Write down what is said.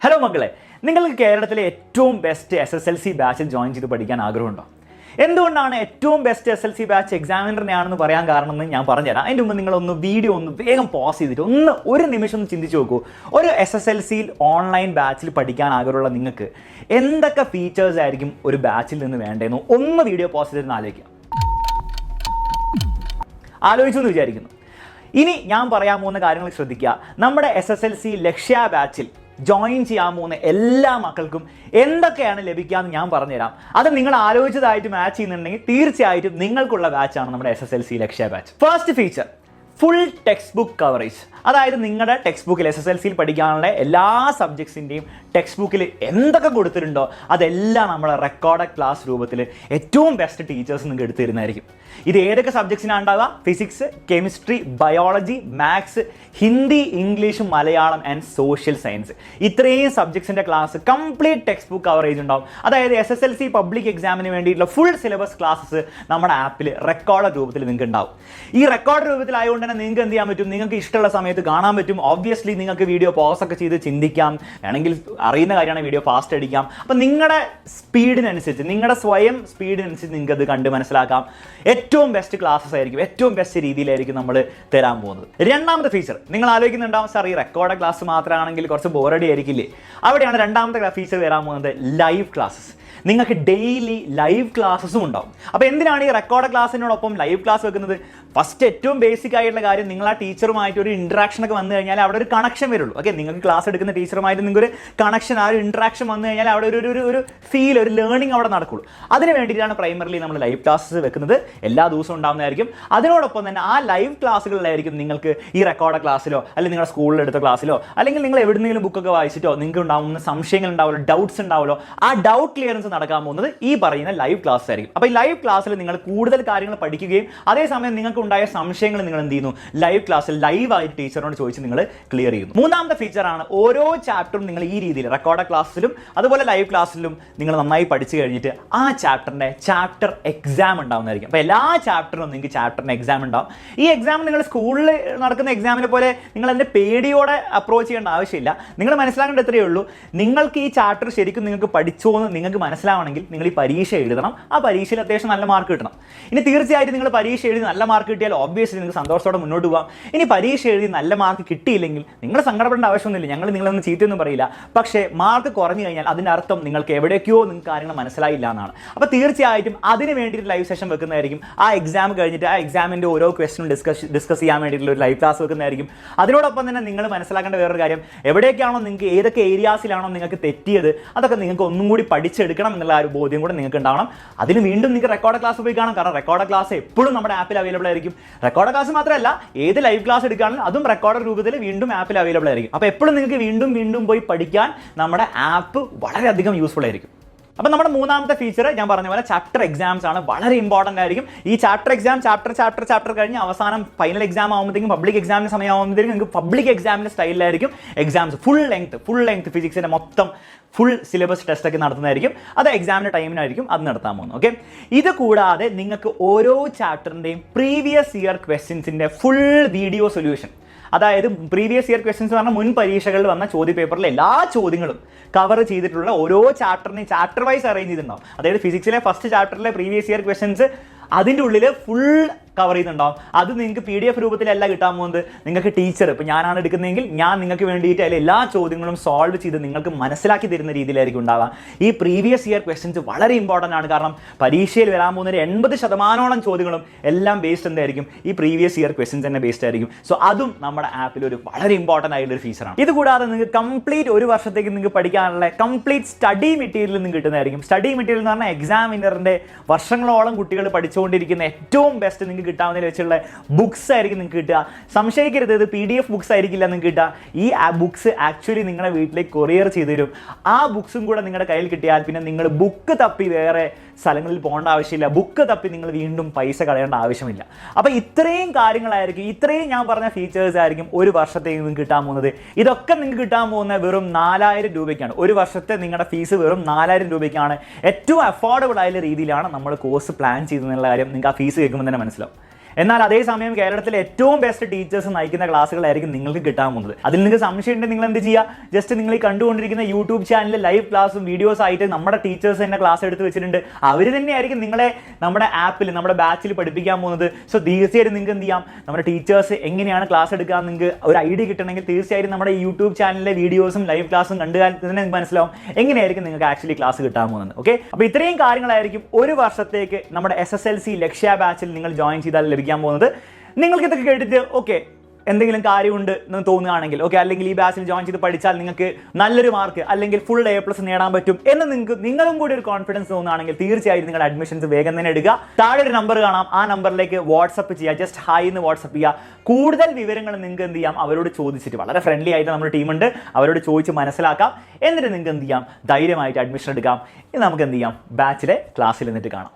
Hello മക്കളെ, നിങ്ങൾക്ക് കേരളത്തിലെ ഏറ്റവും ബെസ്റ്റ് SSLC ബാച്ചിൽ ജോയിൻ ചെയ്ത് പഠിക്കാൻ ആഗ്രഹമുണ്ടോ? എന്തുകൊണ്ടാണ് ഏറ്റവും ബെസ്റ്റ് SSLC ബാച്ച് എക്സാമിനറിനെയാണെന്ന് പറയാൻ കാരണം എന്ന് ഞാൻ പറഞ്ഞുതരാം. അതിൻ്റെ മുമ്പ് നിങ്ങളൊന്ന് വീഡിയോ വേഗം പോസ് ചെയ്തിട്ട് ഒരു നിമിഷം ഒന്ന് ചിന്തിച്ച് നോക്കൂ. ഒരു SSLCയിൽ ഓൺലൈൻ ബാച്ചിൽ പഠിക്കാൻ ആഗ്രഹമുള്ള നിങ്ങൾക്ക് എന്തൊക്കെ ഫീച്ചേഴ്സ് ആയിരിക്കും ഒരു ബാച്ചിൽ നിന്ന് വേണ്ടതെന്ന് ഒന്ന് വീഡിയോ പോസ് ചെയ്തിട്ട് ആലോചിച്ചു എന്ന് വിചാരിക്കുന്നു. ഇനി ഞാൻ പറയാൻ പോകുന്ന കാര്യങ്ങൾ ശ്രദ്ധിക്കുക. നമ്മുടെ SSLC ലക്ഷ്യ ബാച്ചിൽ ജോയിൻ ചെയ്യാൻ പോകുന്ന എല്ലാ മക്കൾക്കും എന്തൊക്കെയാണ് ലഭിക്കുക എന്ന് ഞാൻ പറഞ്ഞുതരാം. അത് നിങ്ങൾ ആലോചിച്ചതായിട്ട് മാച്ച് ചെയ്യുന്നുണ്ടെങ്കിൽ തീർച്ചയായിട്ടും നിങ്ങൾക്കുള്ള ബാച്ചാണ് നമ്മുടെ SSLC Lakshya batch. First feature, full text book coverage. അതായത് നിങ്ങളുടെ ടെക്സ്റ്റ് ബുക്കിൽ SSLCയിൽ പഠിക്കാനുള്ള എല്ലാ സബ്ജക്ട്സിൻ്റെയും ടെക്സ്റ്റ് ബുക്കിൽ എന്തൊക്കെ കൊടുത്തിട്ടുണ്ടോ അതെല്ലാം നമ്മുടെ റെക്കോർഡഡ് ക്ലാസ് രൂപത്തിൽ ഏറ്റവും ബെസ്റ്റ് ടീച്ചേഴ്സ് നിങ്ങൾക്ക് എടുത്തു തരുന്നതായിരിക്കും. ഇത് ഏതൊക്കെ സബ്ജക്ട്സിനാണ് ഉണ്ടാവുക? Physics, chemistry, biology, maths, Hindi, English, Malayalam and social science. ഇത്രയും സബ്ജക്ട്സിൻ്റെ class complete text book coverage ഉണ്ടാവും. അതായത് SSLC പബ്ലിക് എക്സാമിന് വേണ്ടിയിട്ടുള്ള ഫുൾ സിലബസ് ക്ലാസ്സസ് നമ്മുടെ ആപ്പിൽ റെക്കോർഡ് രൂപത്തിൽ നിങ്ങൾക്ക് ഉണ്ടാവും. ഈ റെക്കോർഡ് രൂപത്തിലായതുകൊണ്ട് തന്നെ നിങ്ങൾക്ക് എന്ത് ചെയ്യാൻ പറ്റും? നിങ്ങൾക്ക് ഇഷ്ടമുള്ള സമയത്ത് കാണാൻ പറ്റും. ഓബ്വിയസ്ലി നിങ്ങൾക്ക് വീഡിയോ പോസ് ഒക്കെ ചെയ്ത് ചിന്തിക്കാം, വേണമെങ്കിൽ അറിയുന്ന കാര്യമാണ് വീഡിയോ ഫാസ്റ്റ് അടിക്കാം. അപ്പം നിങ്ങളുടെ സ്പീഡിനനുസരിച്ച്, നിങ്ങളുടെ സ്വയം സ്പീഡിനനുസരിച്ച് നിങ്ങൾക്ക് അത് കണ്ട് മനസ്സിലാക്കാം. ഏറ്റവും ബെസ്റ്റ് ക്ലാസ്സസ് ആയിരിക്കും, ഏറ്റവും ബെസ്റ്റ് രീതിയിലായിരിക്കും നമ്മൾ തരാൻ പോകുന്നത്. രണ്ടാമത്തെ ഫീച്ചർ, നിങ്ങൾ ആലോചിക്കുന്നുണ്ടാവും, സാർ ഈ റെക്കോർഡ് ക്ലാസ് മാത്രമാണെങ്കിൽ കുറച്ച് ബോറടി ആയിരിക്കില്ലേ? അവിടെയാണ് രണ്ടാമത്തെ ഫീച്ചർ വരാൻ പോകുന്നത്, ലൈവ് ക്ലാസ്സസ്. നിങ്ങൾക്ക് ഡെയിലി ലൈവ് ക്ലാസ്സസും ഉണ്ടാവും. അപ്പോൾ എന്തിനാണ് ഈ റെക്കോർഡ് ക്ലാസ്സിനോടൊപ്പം ലൈവ് ക്ലാസ് വെക്കുന്നത്? ഫസ്റ്റ് ഏറ്റവും ബേസിക് ആയിട്ടുള്ള കാര്യം, നിങ്ങൾ ആ ടീച്ചറുമായിട്ട് ഒരു ഇൻട്രാക്ഷൻ ഒക്കെ വന്നു കഴിഞ്ഞാൽ അവിടെ ഒരു കണക്ഷൻ വരുള്ളൂ. ഓക്കെ, നിങ്ങൾക്ക് ക്ലാസ് എടുക്കുന്ന ടീച്ചറുമായിട്ട് നിങ്ങൾക്കൊരു കണക്ഷൻ, ആ ഒരു ഇൻട്രാക്ഷൻ വന്നു കഴിഞ്ഞാൽ അവിടെ ഒരു ഫീൽ, ഒരു ലേണിംഗ് അവിടെ നടക്കുള്ളൂ. അതിന് വേണ്ടിയിട്ടാണ് പ്രൈമറിലി നമ്മൾ ലൈവ് ക്ലാസ്സസ് വെക്കുന്നത്. എല്ലാ ദിവസവും ഉണ്ടാകുന്നതായിരിക്കും. അതിനോടൊപ്പം തന്നെ ആ ലൈവ് ക്ലാസ്സുകളിലായിരിക്കും നിങ്ങൾക്ക് ഈ റെക്കോർഡ് ക്ലാസ്സിലോ അല്ലെങ്കിൽ നിങ്ങളുടെ സ്കൂളിൽ എടുത്ത ക്ലാസ്സിലോ അല്ലെങ്കിൽ നിങ്ങൾ എവിടെയെങ്കിലും ബുക്കൊക്കെ വായിച്ചിട്ടോ നിങ്ങൾക്ക് ഉണ്ടാകുന്ന സംശയങ്ങൾ ഉണ്ടാവുമല്ലോ, ഡൗട്ട്സ് ഉണ്ടാവുമല്ലോ, ആ ഡൗട്ട് ക്ലിയറൻസ് നടക്കാൻ പോകുന്നത് ഈ പറയുന്ന ലൈവ് ക്ലാസ് ആയിരിക്കും. അപ്പോൾ ഈ ലൈവ് ക്ലാസ്സിൽ നിങ്ങൾ കൂടുതൽ കാര്യങ്ങൾ പഠിക്കുകയും അതേസമയം നിങ്ങൾക്ക് ഉണ്ടായ സംശയങ്ങൾ നിങ്ങൾ എന്ത് ചെയ്യുന്നു, ലൈവ് ക്ലാസ്സിൽ ലൈവായിട്ട് ടീച്ചറിനോട് ചോദിച്ച് നിങ്ങൾ ക്ലിയർ ചെയ്യുന്നു. മൂന്നാമത്തെ ഫീച്ചറാണ്, ഓരോ ചാപ്റ്ററും നിങ്ങൾ ഈ രീതിയിൽ റെക്കോർഡ് ക്ലാസ്സിലും അതുപോലെ ലൈവ് ക്ലാസ്സിലും നിങ്ങൾ നന്നായി പഠിച്ചു കഴിഞ്ഞിട്ട് ആ ചാപ്റ്ററിൻ്റെ ചാപ്റ്റർ എക്സാം ഉണ്ടാവുന്നതായിരിക്കും. അപ്പോൾ എല്ലാ ചാപ്റ്ററിനും നിങ്ങൾക്ക് ചാപ്റ്ററിന് എക്സാം ഉണ്ടാവും. ഈ എക്സാം നിങ്ങൾ സ്കൂളിൽ നടക്കുന്ന എക്സാമിനെ പോലെ നിങ്ങൾ അതിൻ്റെ പേടിയോടെ അപ്രോച്ച് ചെയ്യേണ്ട ആവശ്യമില്ല. നിങ്ങൾ മനസ്സിലാക്കേണ്ട എത്രയേ ഉള്ളൂ, നിങ്ങൾക്ക് ഈ ചാപ്റ്റർ ശരിക്കും നിങ്ങൾക്ക് പഠിച്ചോ എന്ന് നിങ്ങൾക്ക് മനസ്സിലാവണമെങ്കിൽ നിങ്ങൾ ഈ പരീക്ഷ എഴുതണം. ആ പരീക്ഷയിൽ അത്യാവശ്യം നല്ല മാർക്ക് കിട്ടണം. ഇനി തീർച്ചയായിട്ടും നിങ്ങൾ പരീക്ഷ എഴുതി നല്ല മാർക്ക് കിട്ടിയാൽ ഓബ്വിയസ്ലി നിങ്ങൾക്ക് സന്തോഷത്തോടെ മുന്നോട്ട് പോകാം. ഇനി പരീക്ഷ എഴുതി നല്ല മാർക്ക് കിട്ടിയില്ലെങ്കിൽ നിങ്ങൾ സങ്കടപ്പെടേണ്ട ആവശ്യമൊന്നുമില്ല. ഞങ്ങൾ നിങ്ങളൊന്നും ചീത്തയൊന്നും പറയില്ല. പക്ഷേ മാർക്ക് കുറഞ്ഞു കഴിഞ്ഞാൽ അതിൻ്റെ അർത്ഥം നിങ്ങൾക്ക് എവിടേക്കോ നിങ്ങൾക്ക് കാര്യങ്ങൾ മനസ്സിലായില്ല എന്നാണ്. അപ്പോൾ തീർച്ചയായിട്ടും അതിന് വേണ്ടിയിട്ട് ലൈവ് സെഷൻ വെക്കുന്നതായിരിക്കും. ആ എക്സാം കഴിഞ്ഞിട്ട് ആ എക്സാമിൻ്റെ ഓരോ ക്വസ്റ്റനും ഡിസ്കസ് ചെയ്യാൻ വേണ്ടിയിട്ടുള്ള ഒരു ലൈവ് ക്ലാസ് വെക്കുന്നതായിരിക്കും. അതിനോടൊപ്പം തന്നെ നിങ്ങൾ മനസ്സിലാക്കേണ്ട വേറൊരു കാര്യം, എവിടേക്കാണോ നിങ്ങൾക്ക്, ഏതൊക്കെ ഏരിയാസിലാണോ നിങ്ങൾക്ക് തെറ്റിയത്, അതൊക്കെ നിങ്ങൾക്ക് ഒന്നും കൂടി പഠിച്ചെടുക്കണം എന്നുള്ള ആ ഒരു ബോധ്യം കൂടെ നിങ്ങൾക്ക് ഉണ്ടാവണം. അതിന് വീണ്ടും നിങ്ങൾക്ക് റെക്കോർഡ് ക്ലാസ് പോയി കാണാം. കാരണം റെക്കോർഡ് ക്ലാസ് എപ്പോഴും നമ്മുടെ ആപ്പിൽ അവൈലബിൾ ആയിരിക്കും. റെക്കോർഡ് ക്ലാസ് മാത്രമല്ല, ഏത് ലൈവ് ക്ലാസ് എടുക്കുകയാണെങ്കിൽ അതും റെക്കോർഡ് രൂപത്തിൽ വീണ്ടും ആപ്പിൽ അവൈലബിൾ ആയിരിക്കും. അപ്പോൾ എപ്പോഴും നിങ്ങൾക്ക് വീണ്ടും പോയി പഠിക്കാൻ നമ്മുടെ ആപ്പ് വളരെയധികം യൂസ്ഫുൾ ആയിരിക്കും. അപ്പോൾ നമ്മുടെ മൂന്നാമത്തെ ഫീച്ചർ ഞാൻ പറഞ്ഞ പോലെ ചാപ്റ്റർ എക്സാംസ് ആണ്. വളരെ ഇമ്പോർട്ടൻ്റ് ആയിരിക്കും. ഈ ചാപ്റ്റർ എക്സാം ചാപ്റ്റർ കഴിഞ്ഞ് അവസാനം ഫൈനൽ എക്സാം ആകുമ്പോഴത്തേക്കും, പബ്ലിക് എക്സാമിന് സമയമാകുമ്പോഴത്തേക്കും നിങ്ങൾക്ക് പബ്ലിക് എക്സാമിൻ്റെ സ്റ്റൈലിലായിരിക്കും എക്സാംസ്. ഫുൾ ലെങ്ത് ഫിസിക്സിൻ്റെ മൊത്തം ഫുൾ സിലബസ് ടെസ്റ്റ് ഒക്കെ നടത്തുന്നതായിരിക്കും. അത് എക്സാമിൻ്റെ ടൈമിനായിരിക്കും അത് നടത്താൻ പോകുന്നത്. ഓക്കെ, ഇത് കൂടാതെ നിങ്ങൾക്ക് ഓരോ ചാപ്റ്ററിൻ്റെയും പ്രീവിയസ് ഇയർ ക്വസ്റ്റ്യൻസിൻ്റെ ഫുൾ വീഡിയോ സൊല്യൂഷൻ, അതായത് പ്രീവിയസ് ഇയർ ക്വസ്റ്റ്യൻസ് പറഞ്ഞാൽ മുൻ പരീക്ഷകളിൽ വന്ന ചോദ്യ പേപ്പറിലെ എല്ലാ ചോദ്യങ്ങളും കവർ ചെയ്തിട്ടുള്ള ഓരോ ചാപ്റ്ററിനെയും ചാപ്റ്റർ വൈസ് അറേഞ്ച് ചെയ്തിട്ടുണ്ടാവും. അതായത് ഫിസിക്സിലെ ഫസ്റ്റ് ചാപ്റ്ററിലെ പ്രീവിയസ് ഇയർ ക്വസ്റ്റ്യൻസ് അതിൻ്റെ ഉള്ളിൽ ഫുൾ കവർ ചെയ്യുന്നുണ്ടാവും. അത് നിങ്ങൾക്ക് PDF രൂപത്തിലല്ല കിട്ടാൻ പോകുന്നത്. നിങ്ങൾക്ക് ടീച്ചർ, ഇപ്പോൾ ഞാനാണ് എടുക്കുന്നതെങ്കിൽ ഞാൻ നിങ്ങൾക്ക് വേണ്ടിയിട്ട് അതിൽ എല്ലാ ചോദ്യങ്ങളും സോൾവ് ചെയ്ത് നിങ്ങൾക്ക് മനസ്സിലാക്കി തരുന്ന രീതിയിലായിരിക്കും ഉണ്ടാവുക. ഈ പ്രീവിയസ് ഇയർ ക്വസ്റ്റ്യൻസ് വളരെ ഇമ്പോർട്ടൻ്റ് ആണ്. കാരണം പരീക്ഷയിൽ വരാൻ പോകുന്ന 80% ചോദ്യങ്ങളും എല്ലാം ബേസ്ഡ് എന്തായിരിക്കും, ഈ പ്രീവിയസ് ഇയർ ക്വസ്റ്റ്യൻസ് തന്നെ ബേസ്ഡ് ആയിരിക്കും. സോ അതും നമ്മുടെ ആപ്പിൽ ഒരു വളരെ ഇമ്പോർട്ടൻ്റ് ആയിട്ടുള്ള ഫീച്ചറാണ്. ഇത് കൂടാതെ നിങ്ങൾക്ക് കംപ്ലീറ്റ് ഒരു വർഷത്തേക്ക് നിങ്ങൾക്ക് പഠിക്കാനുള്ള കംപ്ലീറ്റ് സ്റ്റഡി മെറ്റീരിയൽ നിങ്ങൾക്ക് കിട്ടുന്നതായിരിക്കും. സ്റ്റഡി മെറ്റീരിയൽ എന്ന് പറഞ്ഞാൽ എക്സാമിനറിൻ്റെ വർഷങ്ങളോളം കുട്ടികൾ പഠിച്ചുകൊണ്ടിരിക്കുന്ന ഏറ്റവും ബെസ്റ്റ് നിങ്ങൾക്ക് കിട്ടാവുന്നതിൽ വെച്ചുള്ള ബുക്സ് ആയിരിക്കും നിങ്ങൾക്ക് കിട്ടുക. സംശയിക്കരുത്, ഇത് PDF ബുക്സ് ആയിരിക്കില്ല നിങ്ങൾക്ക് കിട്ടുക. ഈ ബുക്സ് ആക്ച്വലി നിങ്ങളുടെ വീട്ടിലേക്ക് കൊറിയർ ചെയ്തു തരും. ആ ബുക്സും കൂടെ നിങ്ങളുടെ കയ്യിൽ കിട്ടിയാൽ പിന്നെ നിങ്ങൾ ബുക്ക് തപ്പി വേറെ സ്ഥലങ്ങളിൽ പോകേണ്ട ആവശ്യമില്ല. ബുക്ക് തപ്പി നിങ്ങൾ വീണ്ടും പൈസ കളയേണ്ട ആവശ്യമില്ല. അപ്പോൾ ഇത്രയും കാര്യങ്ങളായിരിക്കും, ഇത്രയും ഞാൻ പറഞ്ഞ ഫീച്ചേഴ്സ് ആയിരിക്കും ഒരു വർഷത്തേക്ക് നിങ്ങൾക്ക് കിട്ടാൻ പോകുന്നത്. ഇതൊക്കെ നിങ്ങൾക്ക് കിട്ടാൻ പോകുന്നത് വെറും 4000 രൂപയ്ക്കാണ്. ഒരു വർഷത്തെ നിങ്ങളുടെ ഫീസ് വെറും 4000 രൂപയ്ക്കാണ്. ഏറ്റവും അഫോർഡബിൾ ആയ രീതിയിലാണ് നമ്മൾ കോഴ്സ് പ്ലാൻ ചെയ്തെന്നുള്ള കാര്യം നിങ്ങൾക്ക് ആ ഫീസ് കേൾക്കുമ്പോൾ തന്നെ മനസ്സിലാവും. എന്നാൽ അതേസമയം കേരളത്തിലെ ഏറ്റവും ബെസ്റ്റ് ടീച്ചേഴ്സ് നയിക്കുന്ന ക്ലാസ്സുകളായിരിക്കും നിങ്ങൾക്ക് കിട്ടാൻ പോകുന്നത്. അതിൽ നിങ്ങൾക്ക് സംശയം ഉണ്ടെങ്കിൽ നിങ്ങൾ എന്ത് ചെയ്യുക, ജസ്റ്റ് നിങ്ങൾ ഈ കണ്ടുകൊണ്ടിരിക്കുന്ന യൂട്യൂബ് ചാനലിൽ ലൈവ് ക്ലാസ്സും വീഡിയോസ് ആയിട്ട് നമ്മുടെ ടീച്ചേഴ്സ് തന്നെ ക്ലാസ് എടുത്ത് വെച്ചിട്ടുണ്ട്. അവർ തന്നെയായിരിക്കും നിങ്ങളെ നമ്മുടെ ആപ്പിൽ നമ്മുടെ ബാച്ചിൽ പഠിപ്പിക്കാൻ പോകുന്നത്. സോ തീർച്ചയായിട്ടും നിങ്ങൾക്ക് എന്ത് ചെയ്യാം, നമ്മുടെ ടീച്ചേഴ്സ് എങ്ങനെയാണ് ക്ലാസ് എടുക്കുക നിങ്ങൾക്ക് ഒരു ഐഡിയ കിട്ടണമെങ്കിൽ തീർച്ചയായും നമ്മുടെ യൂട്യൂബ് ചാനലിലെ വീഡിയോസും ലൈവ് ക്ലാസ്സും കണ്ടു തന്നെ നിങ്ങൾക്ക് മനസ്സിലാവും എങ്ങനെയായിരിക്കും നിങ്ങൾക്ക് ആക്ച്വലി ക്ലാസ് കിട്ടാൻ പോകുന്നത്. ഓക്കെ, അപ്പോൾ ഇത്രയും കാര്യങ്ങളായിരിക്കും ഒരു വർഷത്തേക്ക് നമ്മുടെ SSLC ലക്ഷ്യ ബാച്ചിൽ നിങ്ങൾ ജോയിൻ ചെയ്താൽ ലഭിക്കാൻ പോകുന്നത്. നിങ്ങൾക്ക് ഇതൊക്കെ കേട്ടിട്ട് ഓക്കെ എന്തെങ്കിലും കാര്യമുണ്ട് എന്ന് തോന്നുകയാണെങ്കിൽ ഓക്കെ, അല്ലെങ്കിൽ ഈ ബാച്ചിൽ ജോയിൻ ചെയ്ത് പഠിച്ചാൽ നിങ്ങൾക്ക് നല്ലൊരു മാർക്ക് അല്ലെങ്കിൽ ഫുൾ A+ നേടാൻ പറ്റും എന്ന് നിങ്ങളും കൂടി ഒരു കോൺഫിഡൻസ് തോന്നുകയാണെങ്കിൽ തീർച്ചയായും നിങ്ങളുടെ അഡ്മിഷൻസ് വേഗം തന്നെ എടുക്കുക. താഴെ ഒരു നമ്പർ കാണാം, ആ നമ്പറിലേക്ക് വാട്സപ്പ് ചെയ്യുക, ജസ്റ്റ് ഹായ് എന്ന് വാട്സപ്പ് ചെയ്യുക. കൂടുതൽ വിവരങ്ങൾ നിങ്ങൾക്ക് എന്ത് ചെയ്യാം, അവരോട് ചോദിച്ചിട്ട് വളരെ ഫ്രണ്ട്ലി ആയിട്ട് നമ്മുടെ ടീമുണ്ട്, അവരോട് ചോദിച്ച് മനസ്സിലാക്കാം. എന്നിട്ട് നിങ്ങൾക്ക് എന്ത് ചെയ്യാം, ധൈര്യമായിട്ട് അഡ്മിഷൻ എടുക്കാം. ഇനി നമുക്ക് എന്ത് ചെയ്യാം, ബാച്ചിലെ ക്ലാസ്സിൽ നിന്നിട്ട് കാണാം.